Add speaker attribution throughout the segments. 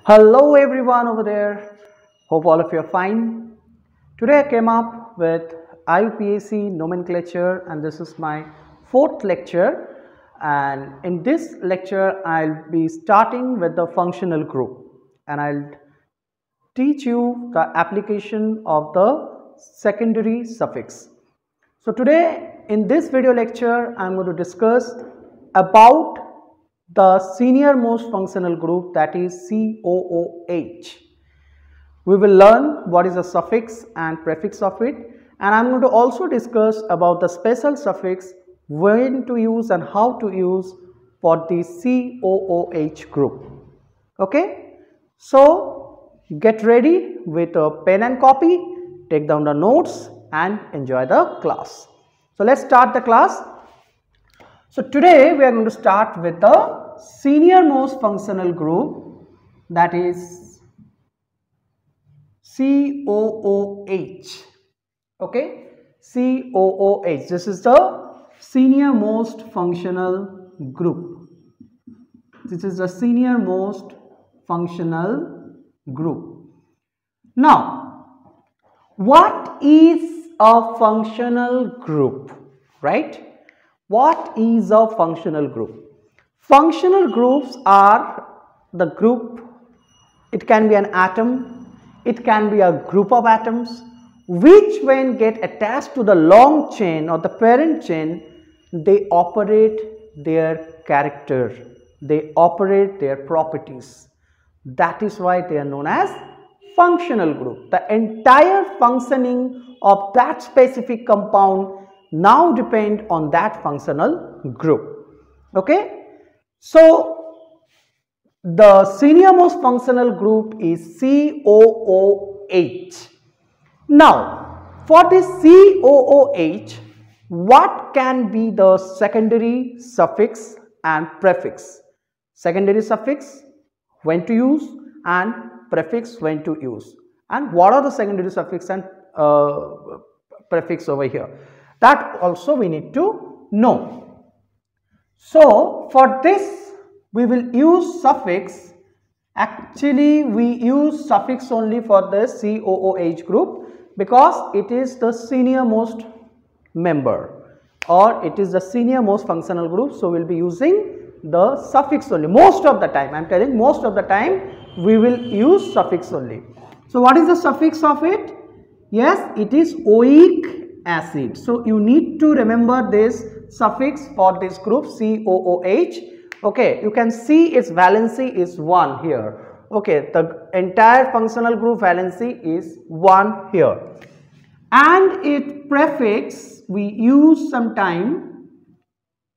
Speaker 1: Hello everyone over there. Hope all of you are fine. Today I came up with Iupac nomenclature and this is my fourth lecture, and in this lecture I'll be starting with the functional group and I'll teach you the application of the secondary suffix. So today in this video lecture I'm going to discuss about the senior most functional group, that is COOH. We will learn what is the suffix and prefix of it, and I am going to also discuss about the special suffix, when to use and how to use for the COOH group. Okay, so get ready with a pen and copy, take down the notes and enjoy the class. So let's start the class. So today we are going to start with the senior most functional group, that is COOH. Okay, COOH. This is the senior most functional group. This is the senior most functional group. Now, what is a functional group, right? What is a functional group? Functional groups are the group, it can be an atom, it can be a group of atoms, which when get attached to the long chain or the parent chain, they operate their character, they operate their properties. That is why they are known as functional group. The entire functioning of that specific compound now depend on that functional group. Okay, so the senior most functional group is COOH. Now for this COOH, what can be the secondary suffix and prefix? Secondary suffix, when to use, and prefix, when to use, and what are the secondary suffix and prefix over here? That also we need to know. So for this we will use suffix. Actually we use suffix only for the COOH group because it is the senior most member, or it is the senior most functional group. So we will be using the suffix only most of the time. I am telling most of the time we will use suffix only. So what is the suffix of it? Yes, it is oic acid. So you need to remember this suffix for this group COOH. Okay, you can see its valency is 1 here. Okay, the entire functional group valency is 1 here, and its prefix we use sometime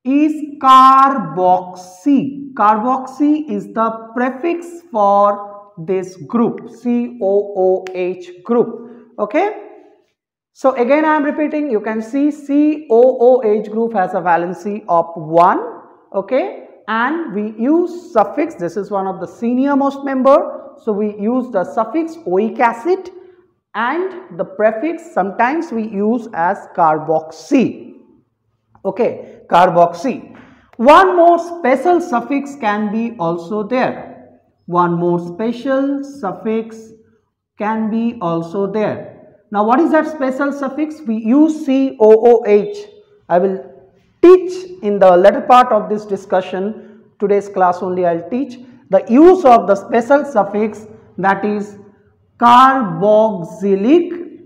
Speaker 1: is carboxy. Carboxy is the prefix for this group, COOH group. Okay, so again I am repeating, you can see COOH group has a valency of 1. Okay, and we use suffix. This is one of the senior most member, so we use the suffix oic acid, and the prefix sometimes we use as carboxy. Okay, carboxy. One more special suffix can be also there. One more special suffix can be also there. Now what is that special suffix? We use COOH. I will teach in the latter part of this discussion. Today's class only I will teach the use of the special suffix, that is carboxylic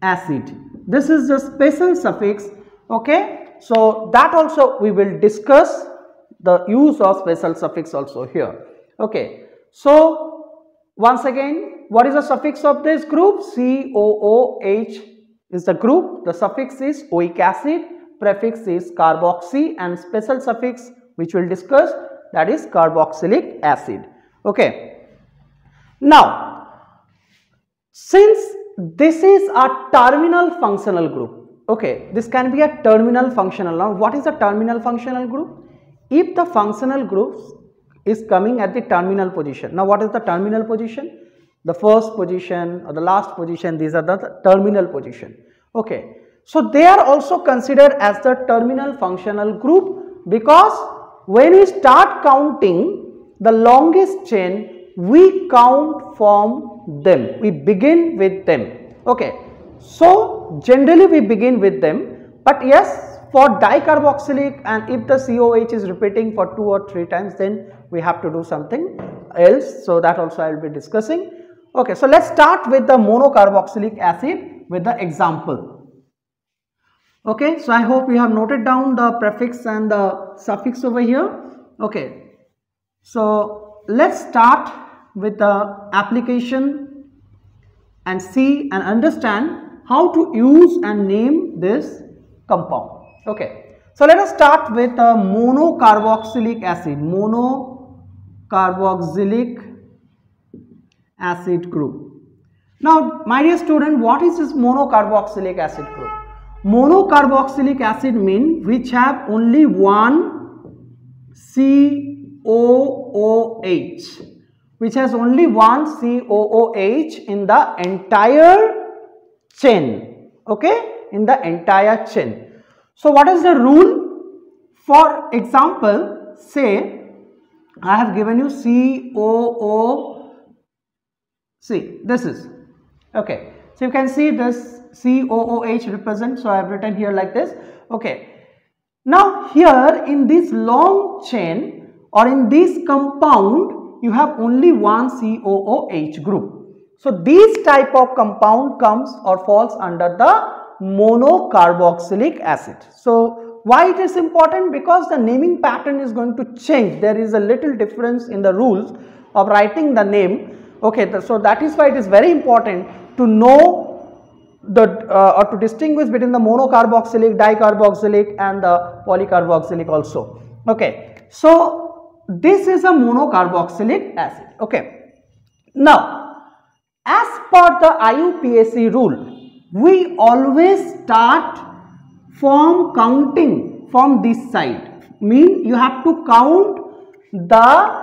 Speaker 1: acid. This is the special suffix. Okay, so that also we will discuss the use of special suffix also here. Okay, so once again, what is the suffix of this group? COOH is the group, the suffix is oic acid, prefix is carboxy, and special suffix which we will discuss, that is carboxylic acid. Okay, now since this is a terminal functional group, okay, this can be a terminal functional. Now what is a terminal functional group? If the functional group is coming at the terminal position. Now what is the terminal position? The first position or the last position, these are the terminal position. Okay, so they are also considered as the terminal functional group, because when we start counting the longest chain, we count from them, we begin with them. Okay, so generally we begin with them, but yes, for dicarboxylic, and if the COH is repeating for 2 or 3 times, then we have to do something else. So that also I will be discussing. Okay, so let's start with the monocarboxylic acid with the example. Okay, so I hope you have noted down the prefix and the suffix over here. Okay, so let's start with the application and see and understand how to use and name this compound. Okay, so let us start with a monocarboxylic acid, monocarboxylic acid group. Now, my dear student, what is this monocarboxylic acid group? Monocarboxylic acid means which have only one COOH, which has only one COOH in the entire chain. Okay, in the entire chain. So what is the rule? For example, say I have given you COO. See, this is okay. So you can see this COOH represents. So I have written here like this. Okay. Now here in this long chain or in this compound, you have only one COOH group. So this type of compound comes or falls under the monocarboxylic acid. So why it is important? Because the naming pattern is going to change. There is a little difference in the rules of writing the name. Okay, so that is why it is very important to know the or to distinguish between the monocarboxylic, dicarboxylic and the polycarboxylic also. Okay, so this is a monocarboxylic acid. Okay, now as per the IUPAC rule, we always start from counting from this side. Mean you have to count the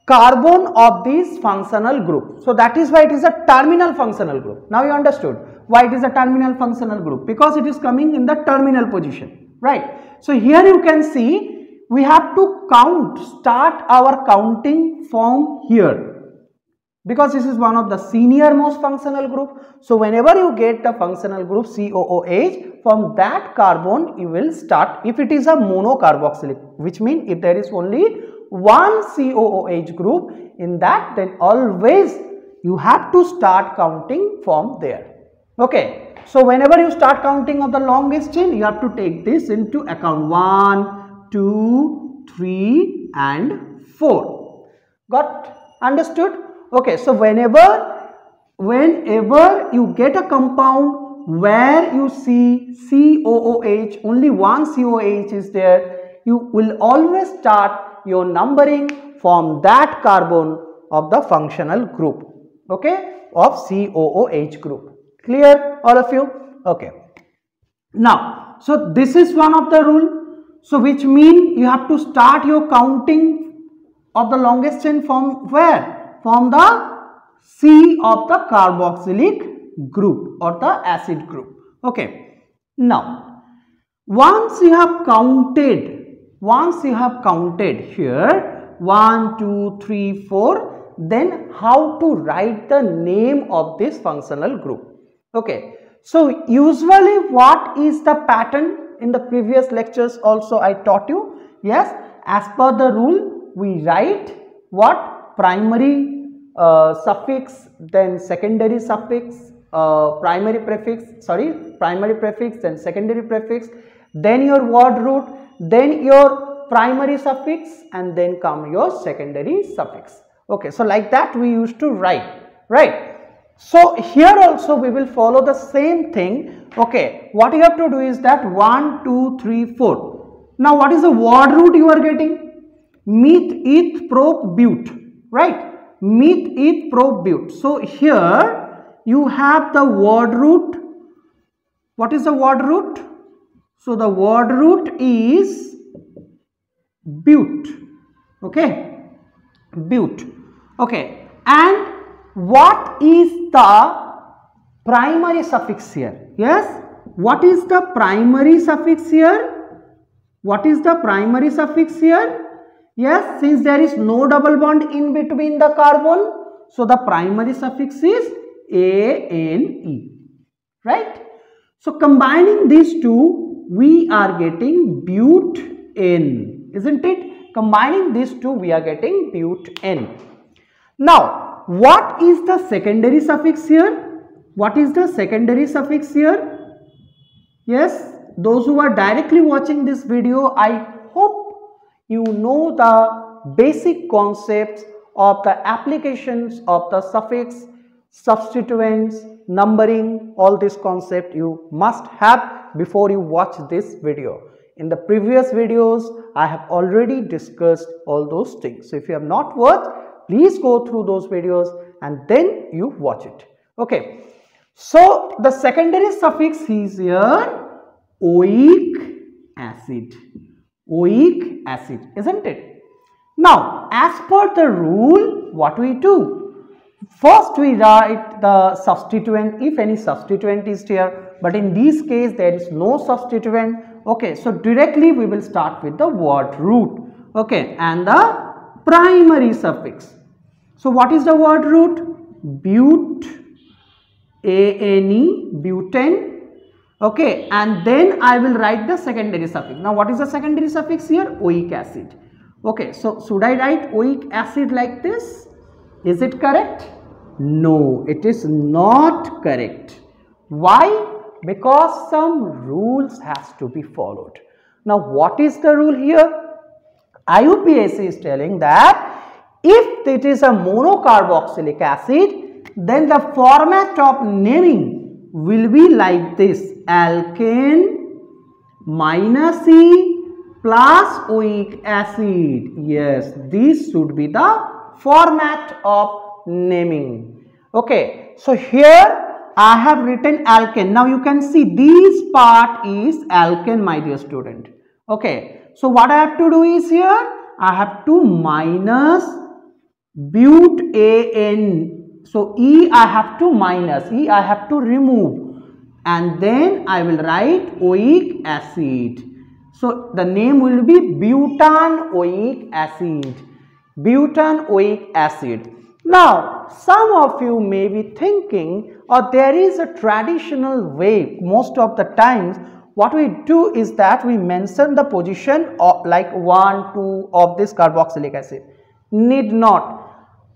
Speaker 1: carbon of this functional group. So that is why it is a terminal functional group. Now you understood why it is a terminal functional group, because it is coming in the terminal position, right? So here you can see we have to start our counting from here, because this is one of the senior most functional group. So whenever you get the functional group COOH, from that carbon you will start. If it is a monocarboxylic, which means if there is only one COOH group in that, then always you have to start counting from there. Okay, so whenever you start counting of the longest chain, you have to take this into account. 1, 2, 3 and 4. Got understood? Okay, so whenever you get a compound where you see COOH, only one COOH is there, you will always start your numbering from that carbon of the functional group, okay, of COOH group. Clear, all of you? Okay. Now, so this is one of the rule. So which means you have to start your counting of the longest chain from where? From the C of the carboxylic group or the acid group. Okay. Now, once you have counted here 1, 2, 3, 4, then how to write the name of this functional group? Okay, so usually what is the pattern? In the previous lectures also I taught you. Yes, as per the rule we write what? Primary suffix, then secondary suffix, primary prefix, then secondary prefix, then your word root, then your primary suffix, and then come your secondary suffix. Okay, so like that we used to write, right? So here also we will follow the same thing. Okay, what you have to do is that 1, 2, 3, 4. Now what is the word root you are getting? Meth, eth, prop, but, right? Meth, eth, prop, but. So here you have the word root. What is the word root? So the word root is but. Okay, but. Okay, and what is the primary suffix here? Yes, what is the primary suffix here? What is the primary suffix here? Yes, since there is no double bond in between the carbon, so the primary suffix is ANE, right? So combining these two, we are getting butane, isn't it? Combining these two, we are getting butane. Now, what is the secondary suffix here? What is the secondary suffix here? Yes, those who are directly watching this video, I hope you know the basic concepts of the applications of the suffix, substituents, numbering. All this concept you must have before you watch this video. In the previous videos, I have already discussed all those things. So if you have not watched, please go through those videos and then you watch it. Okay. So the secondary suffix is here oic acid. Oic acid, isn't it? Now, as per the rule, what we do? First, we write the substituent if any substituent is here, but in this case, there is no substituent. Okay, so directly we will start with the word root. Okay, and the primary suffix. So, what is the word root? butane. Okay, and then I will write the secondary suffix. Now, what is the secondary suffix here? Oic acid. Okay, so should I write oic acid like this? Is it correct? No, it is not correct. Why? Because some rules has to be followed. Now, what is the rule here? Iupac is telling that if it is a monocarboxylic acid, then the format of naming will be like this: alkane minus E plus oic acid. Yes, this should be the format of naming. Okay, so here I have written alkane. Now you can see this part is alkane, my dear student. Okay, so what I have to do is here I have to minus butane. So E I have to minus, E I have to remove, and then I will write oic acid. So the name will be butanoic acid. Butanoic acid. Now some of you may be thinking, or there is a traditional way, most of the times what we do is that we mention the position of like 1, 2 of this carboxylic acid. Need not.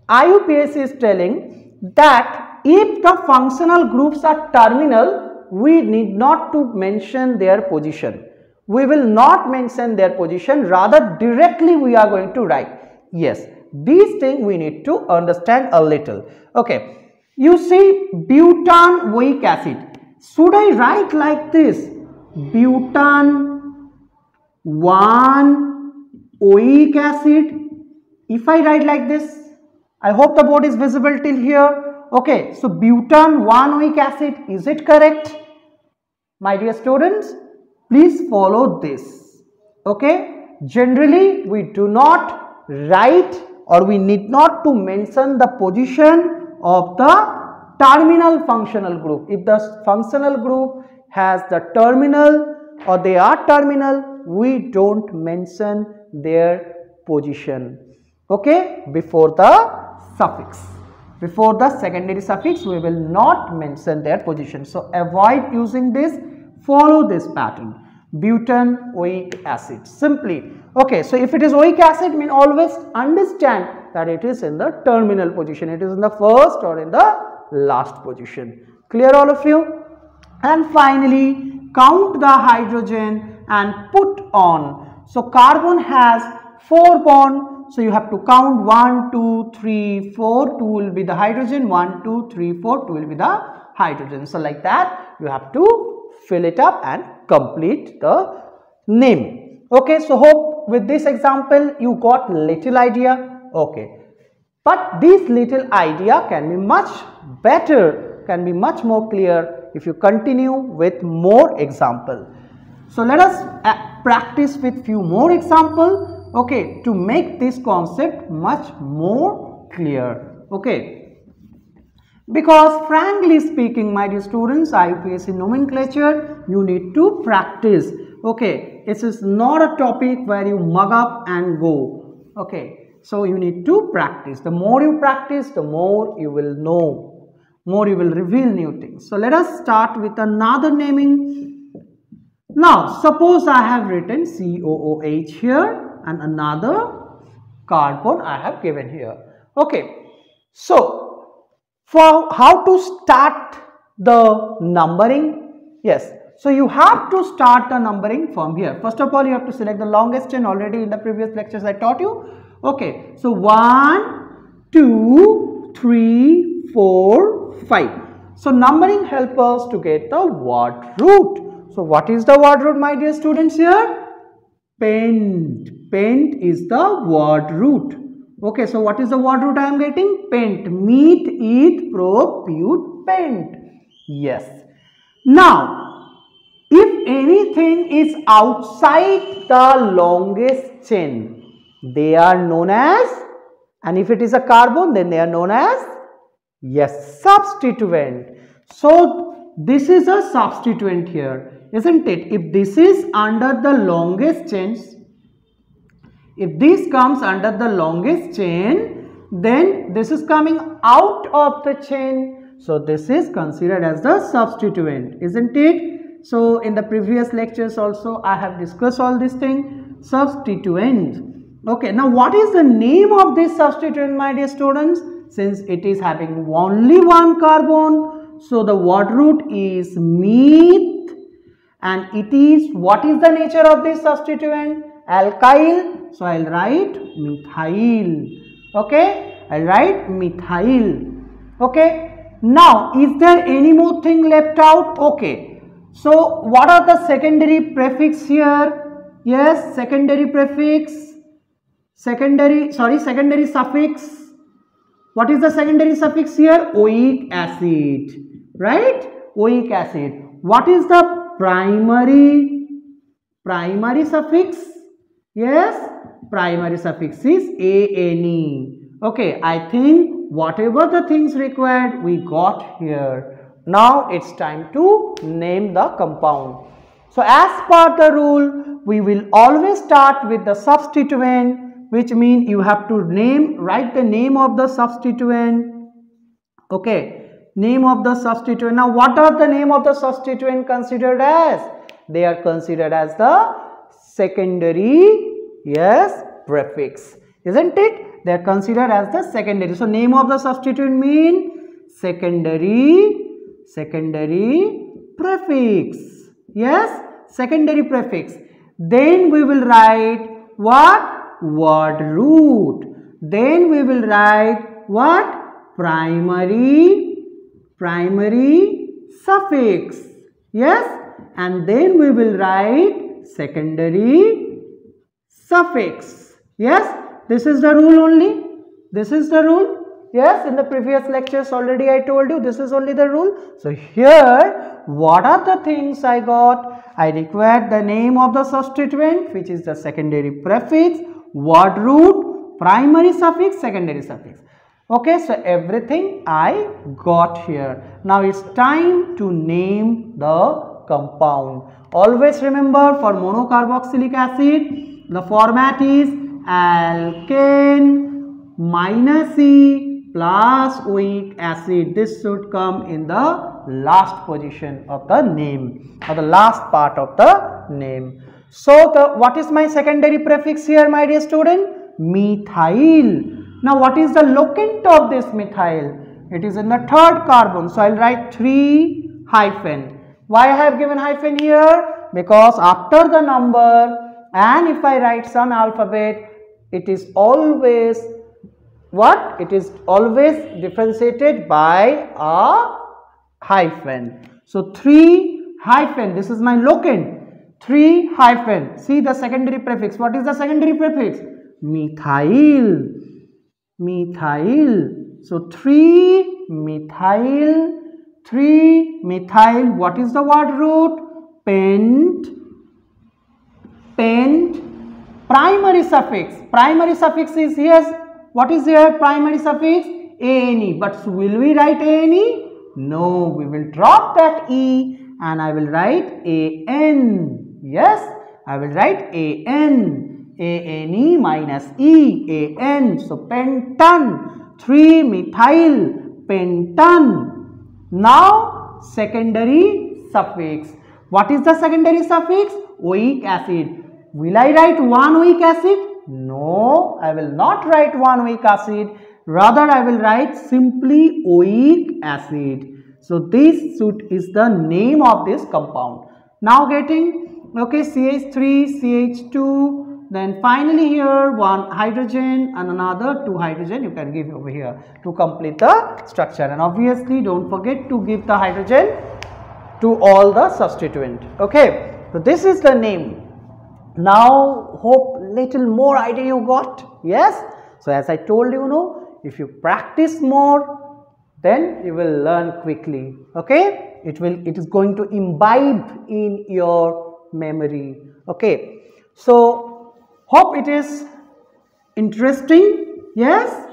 Speaker 1: Iupac is telling that if the functional groups are terminal, we need not to mention their position. We will not mention their position, rather directly we are going to write. Yes, these things we need to understand a little. Okay, you see butanoic acid. Should I write like this? Butan 1-oic acid. If I write like this, I hope the board is visible till here. Okay, so butan 1-oic acid, is it correct? My dear students, please follow this. Okay, generally we do not write, or we need not to mention the position of the terminal functional group. If the functional group has the terminal or they are terminal, we don't mention their position. Okay, before the suffix. Before the secondary suffix, we will not mention their position. So avoid using this, follow this pattern. Butanoic acid, simply. Okay, so if it is oic acid, mean always understand that it is in the terminal position. It is in the first or in the last position. Clear all of you? And finally, count the hydrogen and put on. So carbon has 4 bonds. So you have to count 1, 2, 3, 4. 2 will be the hydrogen. 1, 2, 3, 4. 2 will be the hydrogen. So like that, you have to fill it up and complete the name. Okay, so hope with this example you got little idea. Okay, but this little idea can be much better, can be much more clear if you continue with more example. So let us practice with few more examples. Okay, to make this concept much more clear. Okay, because frankly speaking, my dear students, Iupac nomenclature, you need to practice. Okay, this is not a topic where you mug up and go. Okay, so you need to practice. The more you practice, the more you will know, more you will reveal new things. So let us start with another naming. Now, suppose I have written COOH here and another carbon I have given here. Okay, so for how to start the numbering? Yes, so you have to start the numbering from here. First of all, you have to select the longest chain. Already in the previous lectures I taught you. Okay, so 1, 2, 3, 4, 5. So numbering helps us to get the word root. So what is the word root, my dear students, here? Pent. Pent is the word root. Okay, so what is the word root I am getting? Pent. Meet, eat, propute, pent. Yes. Now, if anything is outside the longest chain, they are known as, and if it is a carbon, then they are known as, yes, substituent. So this is a substituent here, isn't it? If this is under the longest chains, if this comes under the longest chain, then this is coming out of the chain. So this is considered as the substituent, isn't it? So in the previous lectures also I have discussed all these things. Substituent. Okay, now what is the name of this substituent, my dear students? Since it is having only one carbon, so the word root is meth, and it is, what is the nature of this substituent? Alkyl. So I'll write methyl. Okay, I'll write methyl. Okay, now is there any more thing left out? Okay, so what are the secondary prefix here? Yes, secondary prefix, secondary suffix. What is the secondary suffix here? Oic acid, right? Oic acid. What is the primary suffix? Yes, primary suffix is ane. Okay, I think whatever the things required we got here. Now it's time to name the compound. So as per the rule, we will always start with the substituent, which means you have to write the name of the substituent. Okay, name of the substituent. Now what are the name of the substituent considered as? They are considered as the secondary, yes, prefix, isn't it? They are considered as the secondary. So name of the substituent mean secondary prefix. Yes, secondary prefix. Then we will write what? Word root. Then we will write what? Primary suffix. Yes, and then we will write secondary suffix. Yes, this is the rule only. This is the rule. Yes, in the previous lectures already I told you this is only the rule. So here, what are the things I got? I required the name of the substituent, which is the secondary prefix, word root, primary suffix, secondary suffix. Okay, so everything I got here. Now it's time to name the compound. Always remember, for monocarboxylic acid, the format is alkane minus E plus oic acid. This should come in the last position of the name, or the last part of the name. So what is my secondary prefix here, my dear student? Methyl. Now what is the locant of this methyl? It is in the third carbon. So I'll write 3 hyphen. Why I have given hyphen here? Because after the number, and if I write some alphabet, it is always what? It is always differentiated by a hyphen. So 3 hyphen, this is my locant. 3 hyphen. See the secondary prefix. What is the secondary prefix? Methyl. Methyl. So 3 methyl. 3 methyl. What is the word root? Pent. Pent. Primary suffix. Primary suffix is here. What is here? Primary suffix? ane. But will we write ane? No, we will drop that e and I will write an. Yes, I will write an. A-N-E minus E-A-N. So pentan, 3-methyl pentan. Now secondary suffix. What is the secondary suffix? Oic acid. Will I write one oic acid? No, I will not write one oic acid. Rather, I will write simply oic acid. So this is the name of this compound. Now getting, okay, CH3, CH2, then finally here one hydrogen and another 2 hydrogen you can give over here to complete the structure. And obviously don't forget to give the hydrogen to all the substituent. Okay, so this is the name. Now hope little more idea you got. Yes, so as I told you, know, if you practice more, then you will learn quickly. Okay, it is going to imbibe in your memory. Okay, so hope it is interesting. Yes,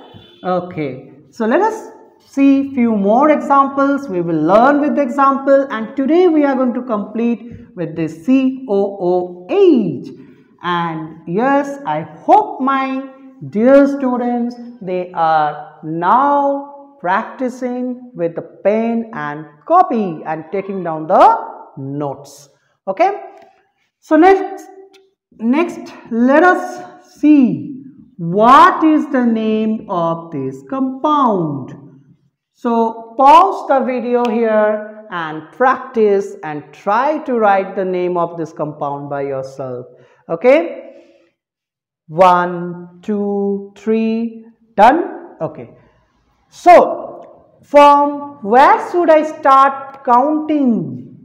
Speaker 1: okay, so let us see few more examples. We will learn with the example, and today we are going to complete with this COOH. And yes, I hope my dear students, they are now practicing with the pen and copy and taking down the notes. Okay, so next let us see what is the name of this compound. So pause the video here and practice and try to write the name of this compound by yourself. Okay, 1, 2, 3, done. Okay, so from where should I start counting?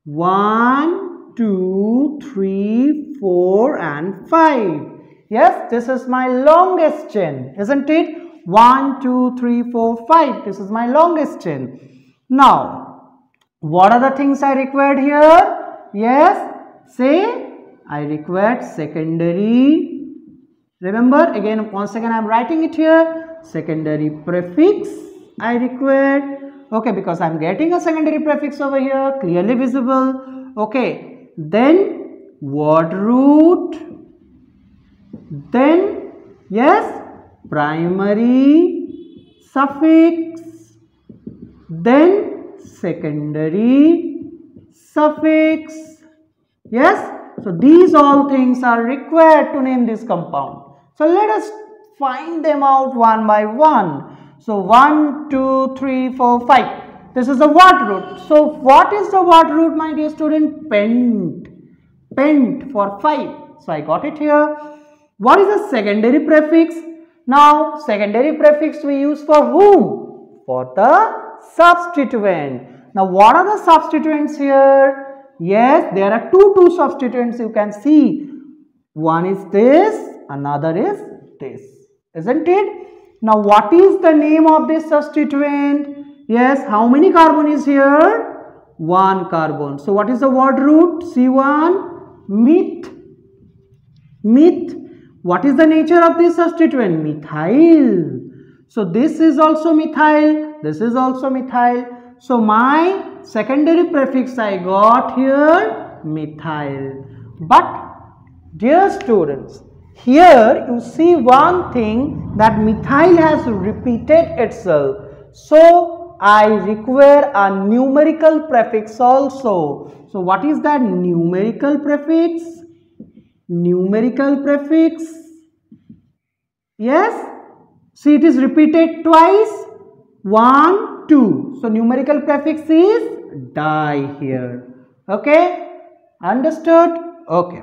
Speaker 1: 1, 2, 3, 4 and 5. Yes, this is my longest chain, isn't it? 1, 2, 3, 4, 5. This is my longest chain. Now, what are the things I required here? Yes, say I required secondary. Remember, again, once again I am writing it here. Secondary prefix I required. Okay, because I am getting a secondary prefix over here, clearly visible. Okay, then word root. Then, yes, primary suffix, then secondary suffix. Yes, so these all things are required to name this compound. So let us find them out one by one. So 1, 2, 3, 4, 5. This is the word root. So what is the word root, my dear student? Pent. Pent for 5. So I got it here. What is the secondary prefix? Now secondary prefix we use for whom? For the substituent. Now what are the substituents here? Yes, there are two substituents you can see. One is this, another is this, isn't it? Now what is the name of this substituent? Yes, how many carbon is here? 1 carbon. So what is the word root? C1, meth. Meth. What is the nature of this substituent? Methyl. So this is also methyl, this is also methyl. So my secondary prefix I got here methyl. But dear students, here you see one thing, that methyl has repeated itself. So I require a numerical prefix also. So what is that numerical prefix? Numerical prefix. Yes. See, it is repeated twice. 1, 2. So numerical prefix is di here. Okay. Understood? Okay.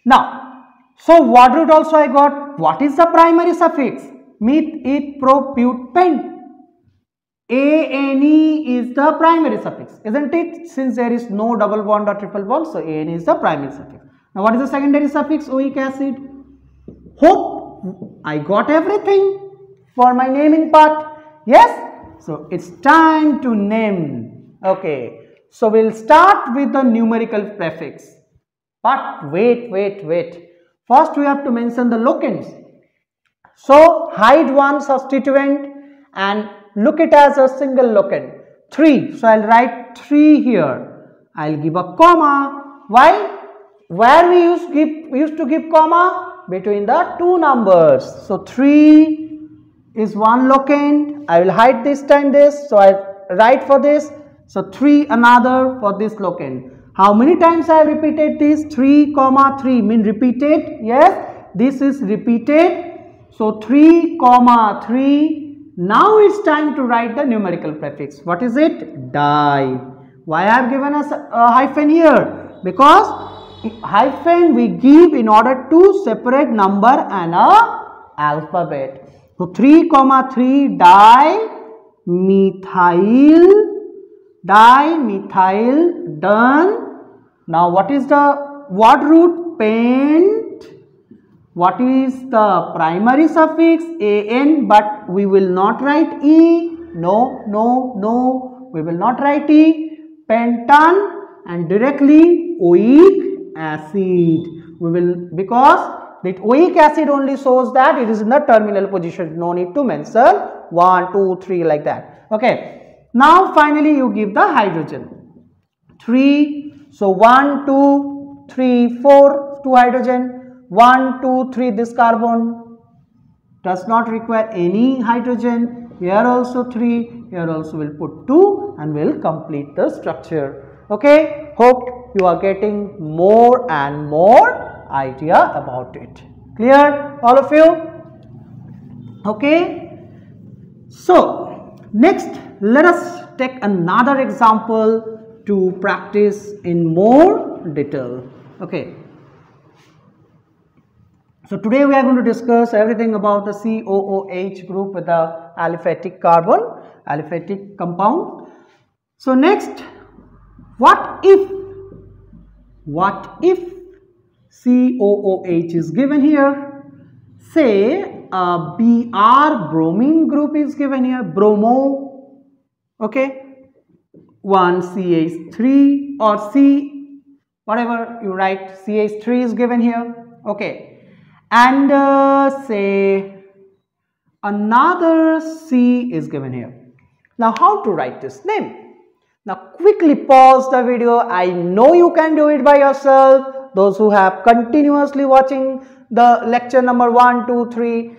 Speaker 1: Now, so word root also I got. What is the primary suffix? Meth, eth, pro, but, pent. A-N-E is the primary suffix, isn't it? Since there is no double bond or triple bond, so A-N-E is the primary suffix. Now what is the secondary suffix? Oic acid. Hope I got everything for my naming part. Yes? So it's time to name. Okay. So we'll start with the numerical prefix. But wait. First we have to mention the locants. So hide one substituent and look it as a single locant. 3. So I'll write 3 here. I'll give a comma. Why? Where we used to give comma? between the two numbers. So 3 is one locant. I will hide this time this. So I write for this. So 3 another for this locant. How many times I have repeated this? 3, 3 mean repeated. Yes, this is repeated. So 3, 3. Now it's time to write the numerical prefix. What is it? Di. Why I have given us a hyphen here? Because hyphen we give in order to separate number and a alphabet. So 3, 3 dimethyl done. Now what is the word root? Pent. What is the primary suffix? An, but we will not write E. No, we will not write E. Pentan and directly oic acid. We will, because that oic acid only shows that it is in the terminal position. No need to mention 1, 2, 3 like that. Okay. Now finally you give the hydrogen. 3. So 1, 2, 3, 4, 2 hydrogen. 1, 2, 3 this carbon does not require any hydrogen. Here also 3, here also we'll put 2 and we'll complete the structure. Okay, hope you are getting more and more idea about it. Clear all of you? Okay, so next let us take another example to practice in more detail. Okay. So today we are going to discuss everything about the COOH group with the aliphatic carbon, aliphatic compound. So next, what if COOH is given here? Say a Br bromine group is given here, bromo, okay, 1 CH3 or C, whatever you write, CH3 is given here, okay. And say another C is given here. Now how to write this name? Now quickly pause the video. I know you can do it by yourself. Those who have continuously watching the lecture number 1, 2, 3,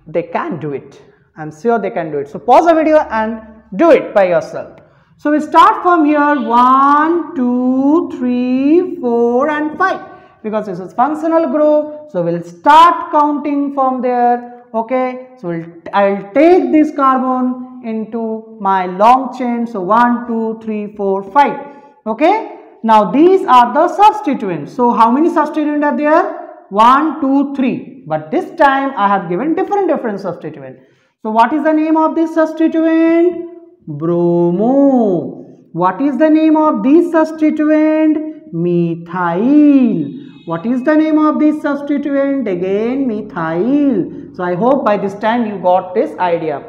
Speaker 1: they can do it. I'm sure they can do it. So pause the video and do it by yourself. So we start from here 1, 2, 3, 4 and 5. Because this is functional group, so we'll start counting from there. Okay, so I'll take this carbon into my long chain. So 1, 2, 3, 4, 5. Okay, now these are the substituents. So how many substituents are there? 1, 2, 3. But this time I have given different substituent. So what is the name of this substituent? Bromo. What is the name of this substituent? Methyl. What is the name of this substituent? Again methyl. So I hope by this time you got this idea.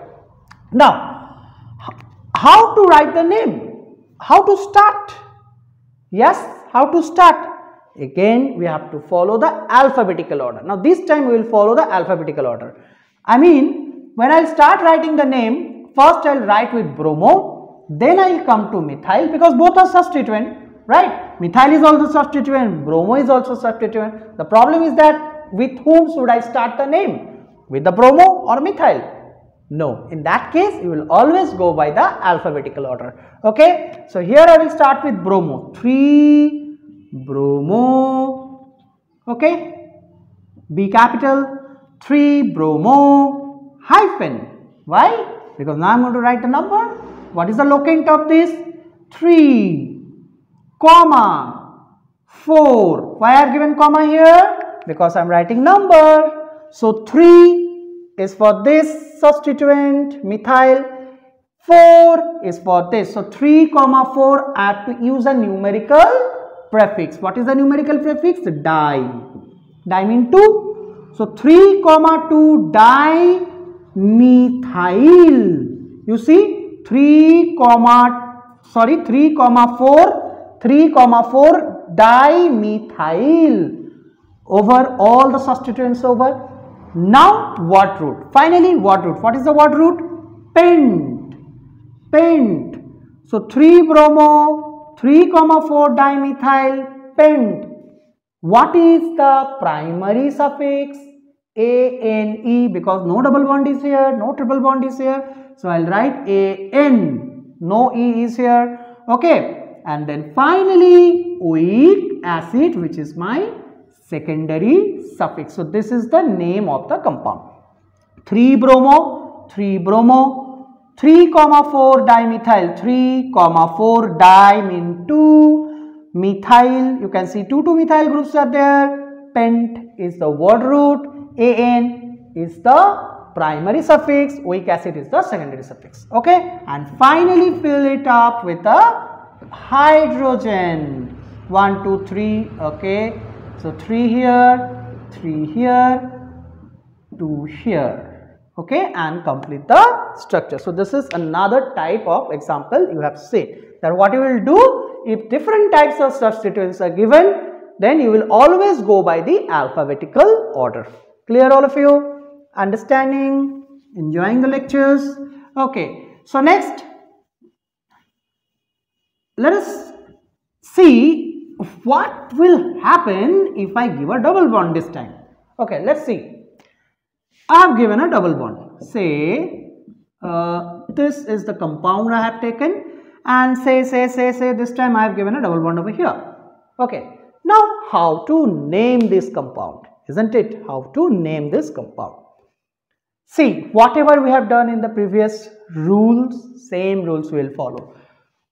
Speaker 1: Now, how to write the name? How to start? Yes, how to start? Again, we have to follow the alphabetical order. Now this time we will follow the alphabetical order. I mean, when I start writing the name, first I will write with bromo, then I will come to methyl because both are substituent. Right, methyl is also substituent, bromo is also substituent. The problem is that with whom should I start the name? With the bromo or methyl? No, in that case you will always go by the alphabetical order. Okay, so here I will start with bromo. 3 bromo. Okay, B capital. 3 bromo hyphen. Why? Because now I am going to write the number. What is the locant of this? 3, comma 4. Why I have given comma here? Because I am writing number. So 3 is for this substituent methyl, 4 is for this. So 3, 4 I have to use a numerical prefix. What is the numerical prefix? Di. Di means 2. So 3, 2 dimethyl. You see 3, 4 dimethyl over all the substituents over. Now word root. Finally word root. What is the word root? Pent. Pent. So 3 bromo, 3, 4 dimethyl, pent. What is the primary suffix? ANE, because no double bond is here, no triple bond is here. So I'll write AN, no E is here. Okay, and then finally oic acid, which is my secondary suffix. So this is the name of the compound. 3-bromo, 3-bromo, 3,4 dimethyl, 3,4 di mean 2 methyl. You can see 2 methyl groups are there. Pent is the word root. AN is the primary suffix. Oic acid is the secondary suffix. Okay, and finally fill it up with a hydrogen. 1, 2, 3. Okay, so 3 here, 3 here, 2 here. Okay, and complete the structure. So this is another type of example you have seen, that what you will do, if different types of substituents are given, then you will always go by the alphabetical order. Clear all of you? Understanding? Enjoying the lectures? Okay, so next let us see what will happen if I give a double bond this time. Okay, let's see. I have given a double bond. Say this is the compound I have taken, and say this time I have given a double bond over here. Okay, now how to name this compound, isn't it? How to name this compound? See, whatever we have done in the previous rules, same rules we will follow.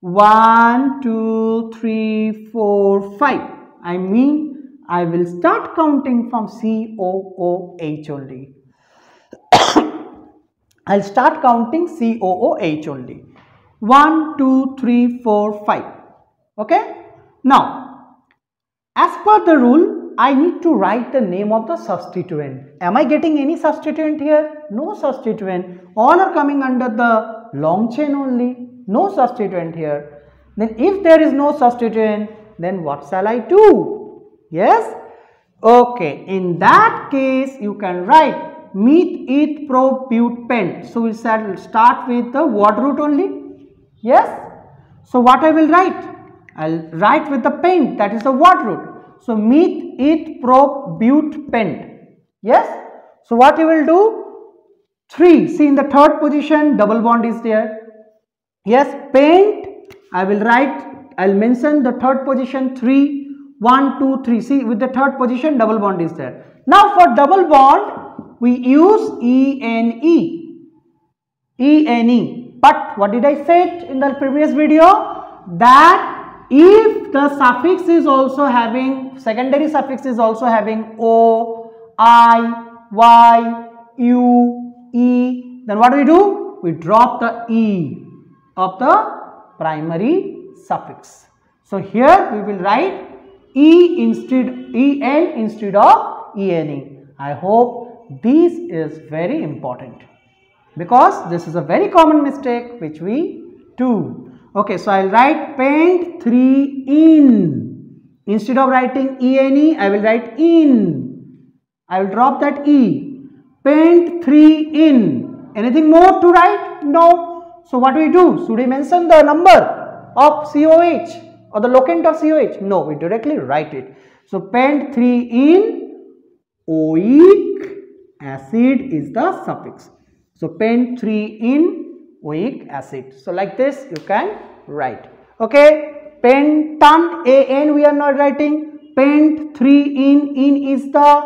Speaker 1: 1, 2, 3, 4, 5. I mean, I will start counting from COOH only. I'll start counting COOH only. 1, 2, 3, 4, 5. Okay? Now, as per the rule, I need to write the name of the substituent. Am I getting any substituent here? No substituent. All are coming under the long chain only. No substituent here. Then if there is no substituent, then what shall I do? Yes? Okay. In that case, you can write meth, eth, pro, but, pent. So we shall start with the word root only. Yes? So what I will write? I'll write with the pent, that is the word root. So meth, eth, pro, but, pent. Yes? So what you will do? 3. See, in the third position double bond is there. Yes, pent, I will write, I will mention the third position 3, 1, 2, 3. See, with the third position double bond is there. Now for double bond we use ENE. But what did I say in the previous video? That if the suffix is also having, secondary suffix is also having O, I, Y, U, E, then what do we do? We drop the E of the primary suffix. So here we will write EN instead of ENE. I hope this is very important, because this is a very common mistake which we do. Okay, so I will write pent 3 in. Instead of writing ENE, I will write in. I will drop that E. Pent 3 in. Anything more to write? No. So what do we do? Should we mention the number of COH or the locant of COH? No, we directly write it. So pent 3 in oic acid is the suffix. So pent 3 in oic acid. So like this you can write. Okay, pentan, AN we are not writing. Pent 3 in is the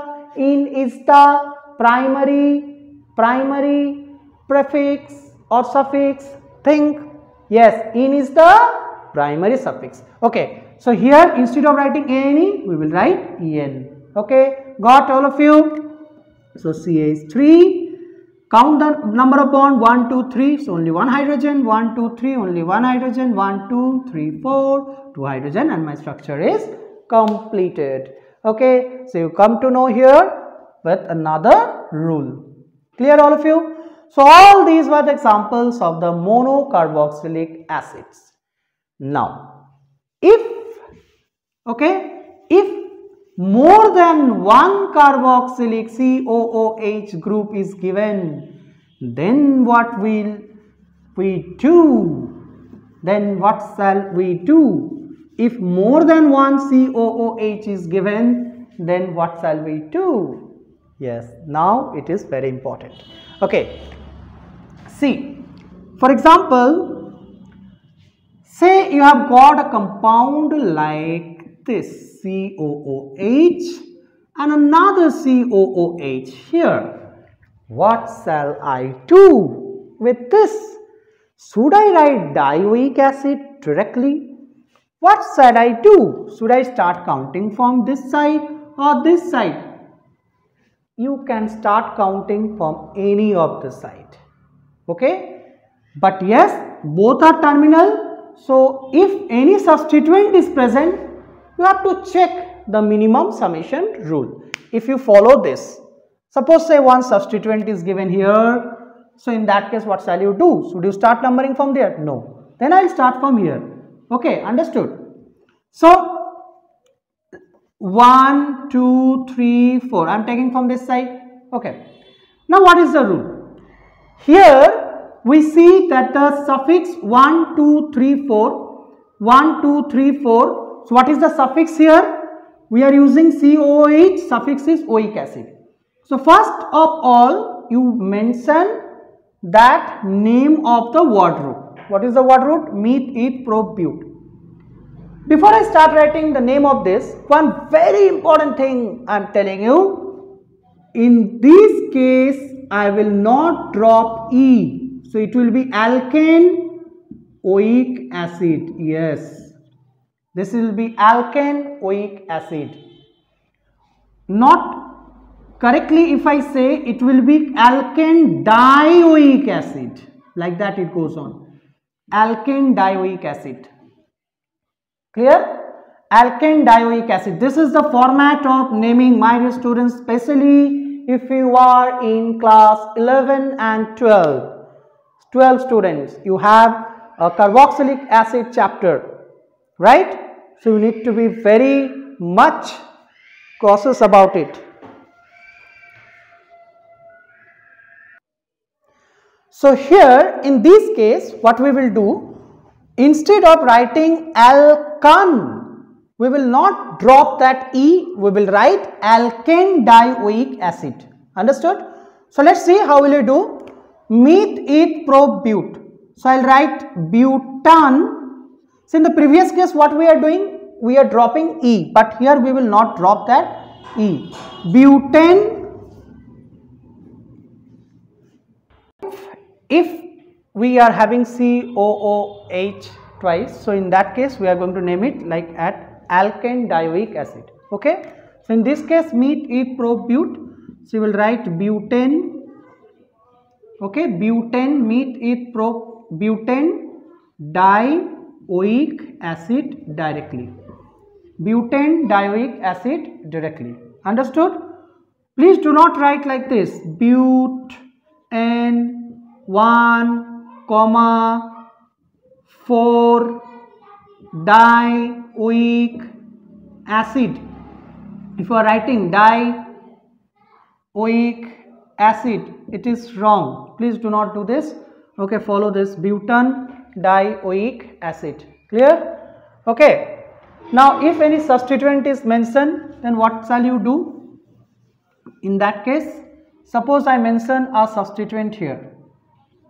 Speaker 1: primary prefix or suffix. Think, yes, in is the primary suffix. Okay, so here instead of writing ANE we will write EN. Okay, got all of you? So CH3, count the number of bond, 1, 2, 3, so only one hydrogen, 1, 2, 3, only one hydrogen, 1, 2, 3, 4, 2 hydrogen, and my structure is completed. Okay, so you come to know here with another rule. Clear all of you? So all these were the examples of the monocarboxylic acids. Now, if more than one carboxylic COOH group is given, then what will we do? Then what shall we do? If more than one COOH is given, then what shall we do? Yes, now it is very important. Okay, see, for example, say you have got a compound like this COOH and another COOH here. What shall I do with this? Should I write dioic acid directly? What should I do? Should I start counting from this side or this side? You can start counting from any of the side. Okay? But yes, both are terminal. So if any substituent is present, you have to check the minimum summation rule. If you follow this, suppose say one substituent is given here. So in that case, what shall you do? Should you start numbering from there? No. Then I will start from here. Okay, understood? So 1, 2, 3, 4. I am taking from this side. Okay. Now what is the rule? Here we see that the suffix 1, 2, 3, 4. 1, 2, 3, 4. So what is the suffix here? We are using COOH. Suffix is oic acid. So first of all, you mention that name of the word root. What is the word root? Meth, eth, prop, but. Before I start writing the name of this, one very important thing I am telling you. In this case, I will not drop E. So it will be alkane oic acid. Yes. This will be alkane oic acid. Not correctly, if I say it will be alkane dioic acid, like that it goes on. Alkane dioic acid. Clear? Alkane dioic acid. This is the format of naming, my dear students, especially if you are in class 11 and 12. 12 students, you have a carboxylic acid chapter, right? So you need to be very much cautious about it. So here in this case, what we will do, instead of writing alkan, we will not drop that E, we will write alkane dioic acid. Understood? So let's see how will you do. Meth, eth, prop, but. So I'll write butan. So in the previous case, what we are doing? We are dropping E, but here we will not drop that E. Butane. If we are having COOH twice, so in that case we are going to name it like at alkane dioic acid. Okay. So in this case, meth, eth, prop, but. So you will write butane. Okay, butane, meth, eth, prop, butane dioic acid directly. Butane dioic acid directly. Understood? Please do not write like this. Butane 1, 4 dioic acid. If you are writing dioic acid, it is wrong. Please do not do this. Okay, follow this. Butane dioic acid. Clear? Okay. Now if any substituent is mentioned, then what shall you do? In that case, suppose I mention a substituent here.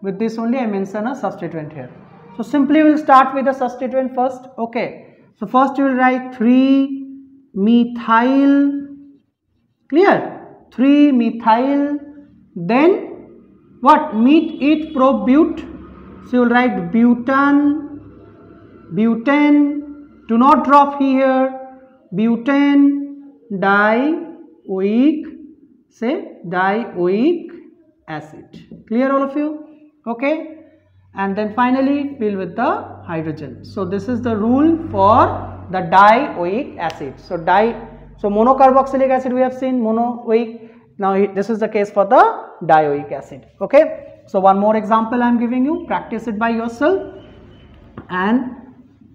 Speaker 1: With this only I mention a substituent here. So simply we will start with the substituent first. Okay. So first you will write 3-methyl. Clear? 3-methyl. Then what? Meth, eth, prop, but. So you will write butane. Butane. Do not drop here. Butane dioic. Say dioic acid. Clear all of you? Okay. And then finally fill with the hydrogen. So this is the rule for the dioic acid. So monocarboxylic acid we have seen, monoic. Now this is the case for the dioic acid. Okay. So one more example I am giving you. Practice it by yourself and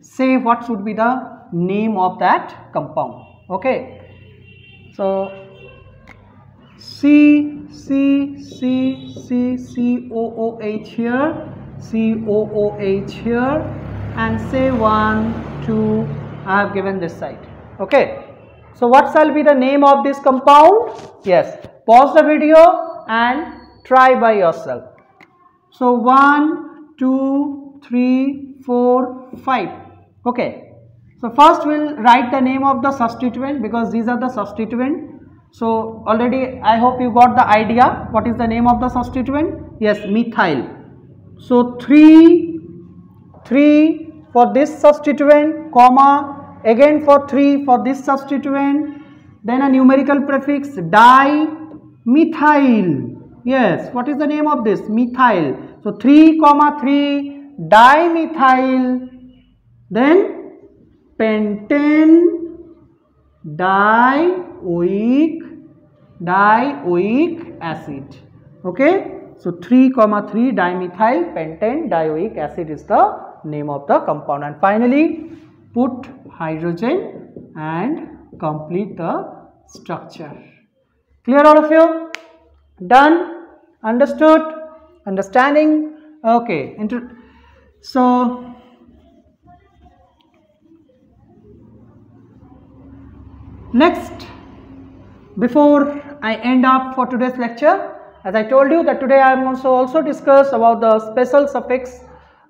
Speaker 1: say what should be the name of that compound. Okay. So COOH here, COOH here, and say 1, 2, I have given this side. Okay. So what shall be the name of this compound? Yes, pause the video and try by yourself. So 1, 2, 3, 4, 5. Okay. So first we'll write the name of the substituent, because these are the substituent. So already I hope you got the idea what is the name of the substituent. Yes, methyl. So 3 for this substituent, comma, again for 3 for this substituent, then a numerical prefix dimethyl. Yes, what is the name of this? Methyl. So 3, 3 dimethyl, then pentane dioic acid. Okay, so 3, 3 dimethyl pentane dioic acid is the name of the compound. And finally put hydrogen and complete the structure. Clear all of you? Done? Understood? Understanding? Okay. So next, before I end up for today's lecture, as I told you that today I am also discuss about the special suffix,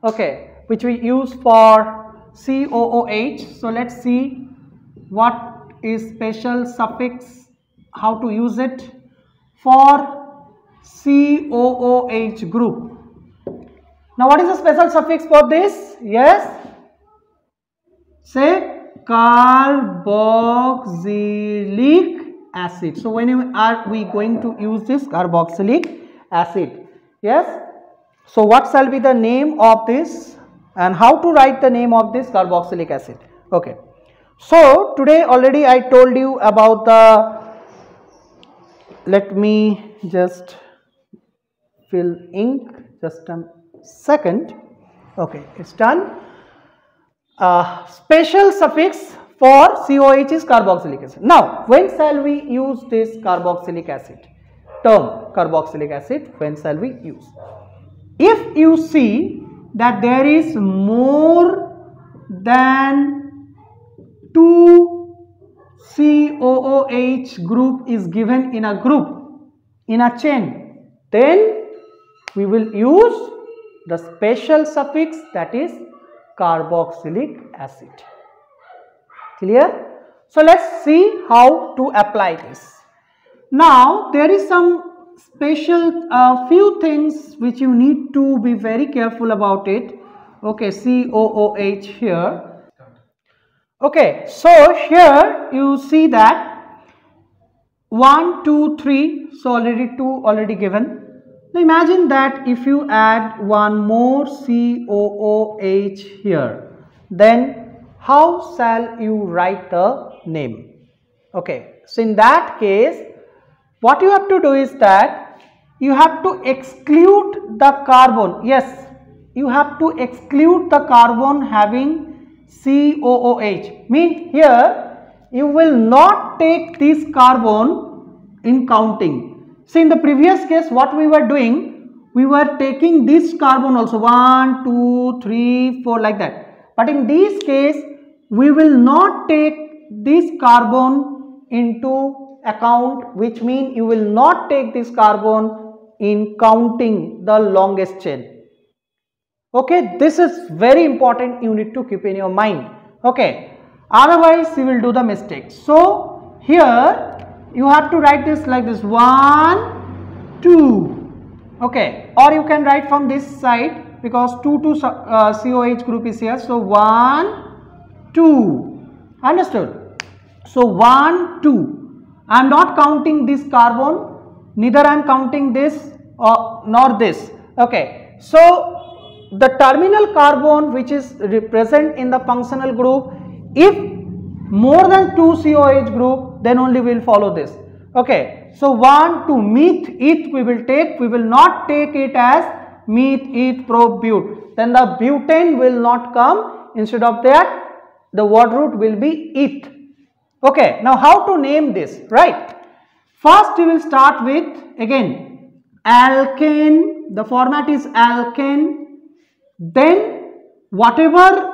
Speaker 1: okay, which we use for COOH. So let's see what is special suffix, how to use it for COOH group. Now what is the special suffix for this? Yes, say carboxylic acid. So when are we going to use this carboxylic acid? Yes. So what shall be the name of this and how to write the name of this carboxylic acid? Okay. So today already I told you about the, let me just fill ink, just a second. Okay, it's done. Special suffix for COH is carboxylic acid. Now, when shall we use this carboxylic acid term? Carboxylic acid, when shall we use? If you see that there is more than 2 COOH group is given in a group, in a chain, then we will use the special suffix, that is carboxylic acid. Clear? So let's see how to apply this. Now there is some special few things which you need to be very careful about it. Okay, COOH here. Okay, so here you see that 1, 2, 3. So already 2 already given. Now imagine that if you add one more COOH here, then how shall you write the name? Okay, so in that case, what you have to do is that you have to exclude the carbon. Yes, you have to exclude the carbon having COOH. Means here you will not take this carbon in counting. See, in the previous case what we were doing, we were taking this carbon also 1, 2, 3, 4 like that. But in this case we will not take this carbon into account, which means you will not take this carbon in counting the longest chain. Okay, this is very important, you need to keep in your mind. Okay, otherwise you will do the mistake. So here you have to write this like this, 1, 2. Okay, or you can write from this side because 2 COH group is here. So 1, 2. Understood? So 1, 2. I am not counting this carbon, neither I am counting this nor this. Okay, so the terminal carbon which is present in the functional group, if more than 2 COH group, then only we will follow this. Okay, so 1, 2 meth, eth we will take, we will not take it as meth, eth, pro, but. Then the butane will not come, instead of that the word root will be eth. Okay, now how to name this, right? First we will start with, again, alkane, the format is alkane, then whatever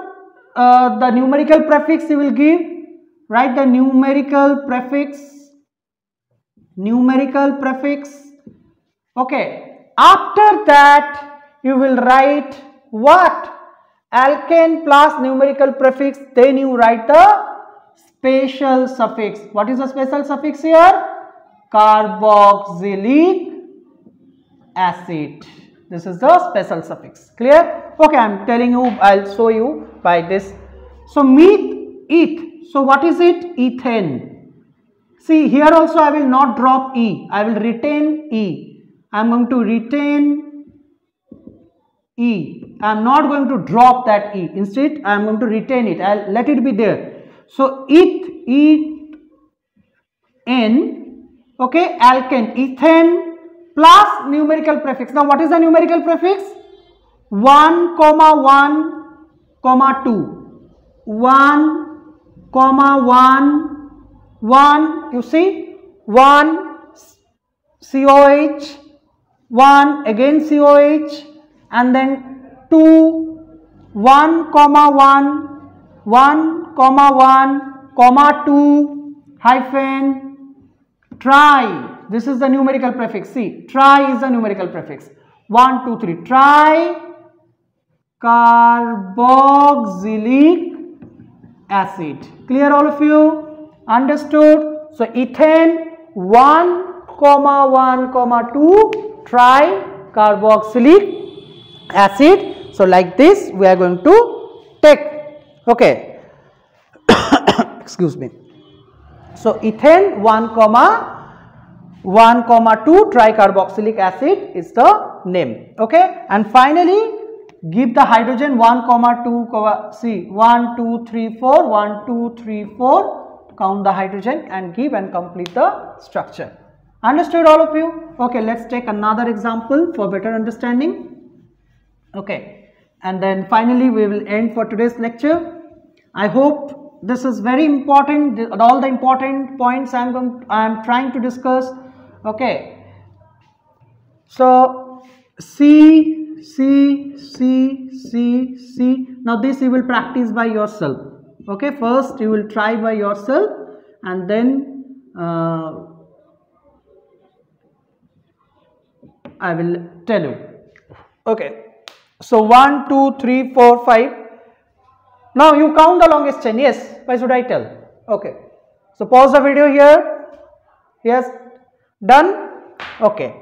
Speaker 1: the numerical prefix you will give, write the numerical prefix. Okay, after that you will write what? Alkane plus numerical prefix, then you write the special suffix. What is the special suffix here? Carboxylic acid. This is the special suffix. Clear? Okay, I am telling you, I will show you by this. So eth. So what is it? Ethane. See, here also I will not drop E. I will retain E. I am going to retain E. I am not going to drop that E. Instead, I am going to retain it. I will let it be there. So ethane. Okay, alkane. Ethane plus numerical prefix. Now, what is the numerical prefix? 1, 1, 2. 1, 1, 1. You see? 1 COH, 1 again COH, and then 2, 1, 1, 1, 1, 2, hyphen, tri. This is the numerical prefix. See, tri is the numerical prefix. 1, 2, 3. Tri carboxylic acid. Clear, all of you? Understood? So ethane 1, 1, 2 tri carboxylic acid. So like this we are going to take. Okay. Excuse me. So ethane 1, 2 tricarboxylic acid is the name. Okay, and finally give the hydrogen 1, 2, see 1, 2, 3, 4, 1, 2, 3, 4. Count the hydrogen and give and complete the structure. Understood, all of you? Okay, let's take another example for better understanding. Okay, and then finally we will end for today's lecture. I hope this is very important. All the important points I am trying to discuss. Okay, so C. Now this you will practice by yourself. Okay, first you will try by yourself and then I will tell you. Okay, so 1, 2, 3, 4, 5. Now you count the longest chain. Yes, why should I tell? Okay, so pause the video here. Yes, done. Okay,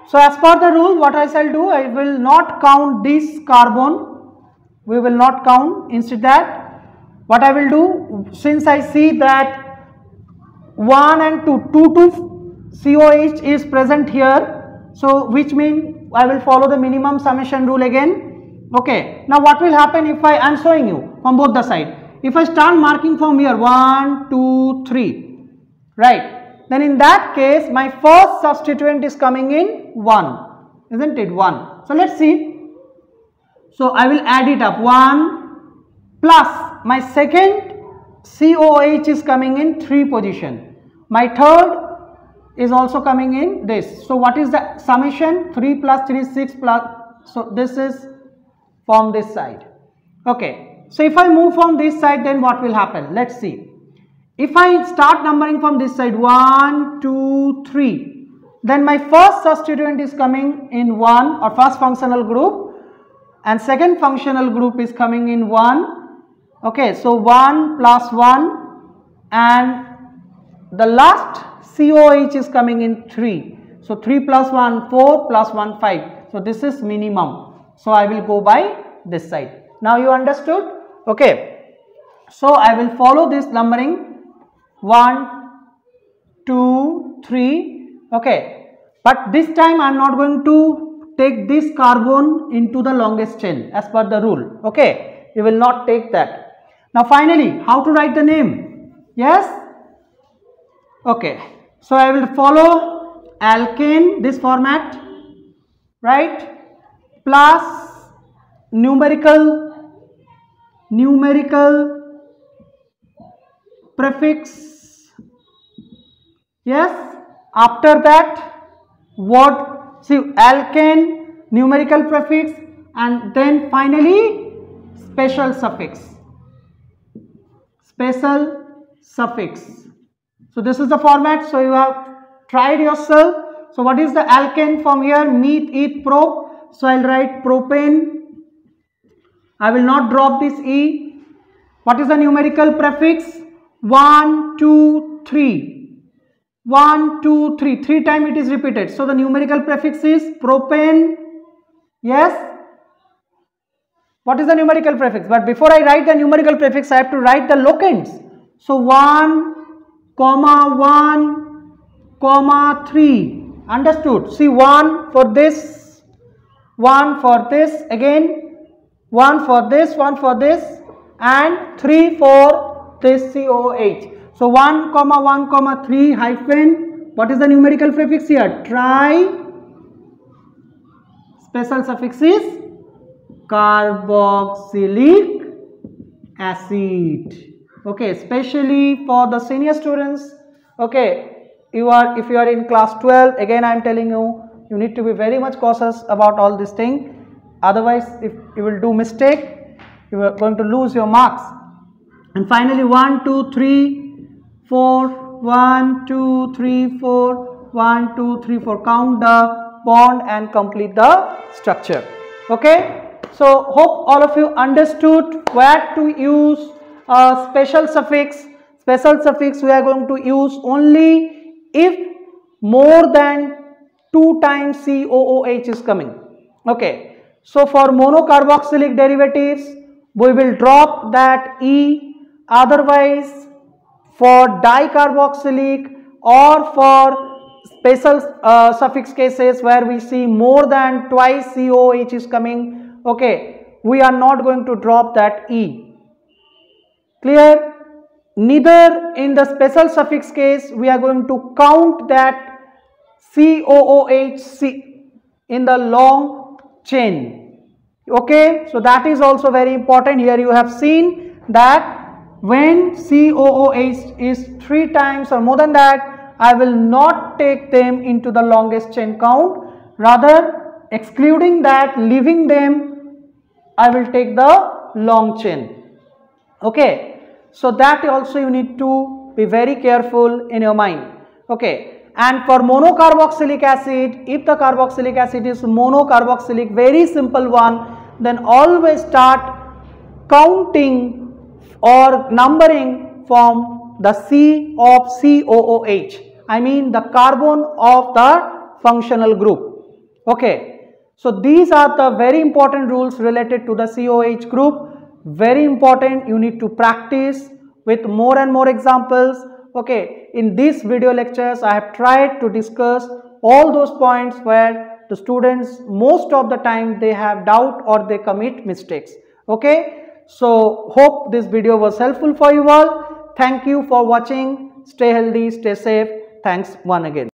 Speaker 1: so as per the rule, what I shall do, I will not count this carbon. We will not count. Instead that, what I will do, since I see that 1 and 2 COH is present here, so which means I will follow the minimum summation rule again. Okay, now what will happen if I am showing you from both the side. If I start marking from here 1, 2, 3, right? Then in that case my first substituent is coming in 1, isn't it? 1. So let's see. So I will add it up. 1 plus my second COH is coming in 3 position. My third is also coming in this. So what is the summation? 3 plus 3 6 plus. So this is from this side. Okay. So if I move from this side, then what will happen? Let's see. If I start numbering from this side 1, 2, 3, then my first substituent is coming in 1, or first functional group, and second functional group is coming in 1. Okay, so 1 plus 1, and the last COH is coming in 3. So 3 plus 1 4 plus 1 5. So this is minimum. So I will go by this side. Now you understood? Okay. So I will follow this numbering 1, 2, 3. Okay, but this time I am not going to take this carbon into the longest chain as per the rule. Okay, you will not take that. Now finally, how to write the name? Yes. Okay, so I will follow alkane, this format, right, plus numerical prefix. Yes, after that word, see alkane, numerical prefix, and then finally special suffix. Special suffix. So this is the format. So you have tried yourself. So what is the alkane from here? Meth, eth, prop. So I'll write propane. I will not drop this E. What is the numerical prefix? 1, 2, 3. 1, 2, 3. 3 times it is repeated. So the numerical prefix is propane. Yes. What is the numerical prefix? But before I write the numerical prefix, I have to write the locands. So 1, 1, 3. Understood? See, 1 for this, 1 for this, again 1 for this, 1 for this, and 3 for this COOH. So 1, 1, 3 hyphen. What is the numerical prefix here? Tri. Special suffix is carboxylic acid. Okay, especially for the senior students. Okay, if you are in class 12, again I am telling you, you need to be very much cautious about all this thing. Otherwise, if you will do mistake, you are going to lose your marks. And finally, 1, 2, 3, 4, 1, 2, 3, 4, 1, 2, 3, 4. Count the bond and complete the structure. Okay. So hope all of you understood where to use a special suffix. Special suffix we are going to use only if more than 2 times COOH is coming. Okay. So for monocarboxylic derivatives, we will drop that E. Otherwise, for dicarboxylic or for special suffix cases where we see more than twice COOH is coming, okay, we are not going to drop that E. Clear? Neither in the special suffix case we are going to count that COOH in the long chain. Okay, so that is also very important. Here you have seen that when COOH is 3 times or more than that, I will not take them into the longest chain count. Rather, excluding that, leaving them, I will take the long chain. Okay, so that also you need to be very careful in your mind. Okay. And for monocarboxylic acid, if the carboxylic acid is monocarboxylic, very simple one, then always start counting or numbering from the C of COOH. I mean the carbon of the functional group. Okay. So these are the very important rules related to the COOH group. Very important. You need to practice with more and more examples. Okay, in these video lectures, I have tried to discuss all those points where the students most of the time they have doubt or they commit mistakes. Okay, so hope this video was helpful for you all. Thank you for watching. Stay healthy, stay safe. Thanks once again.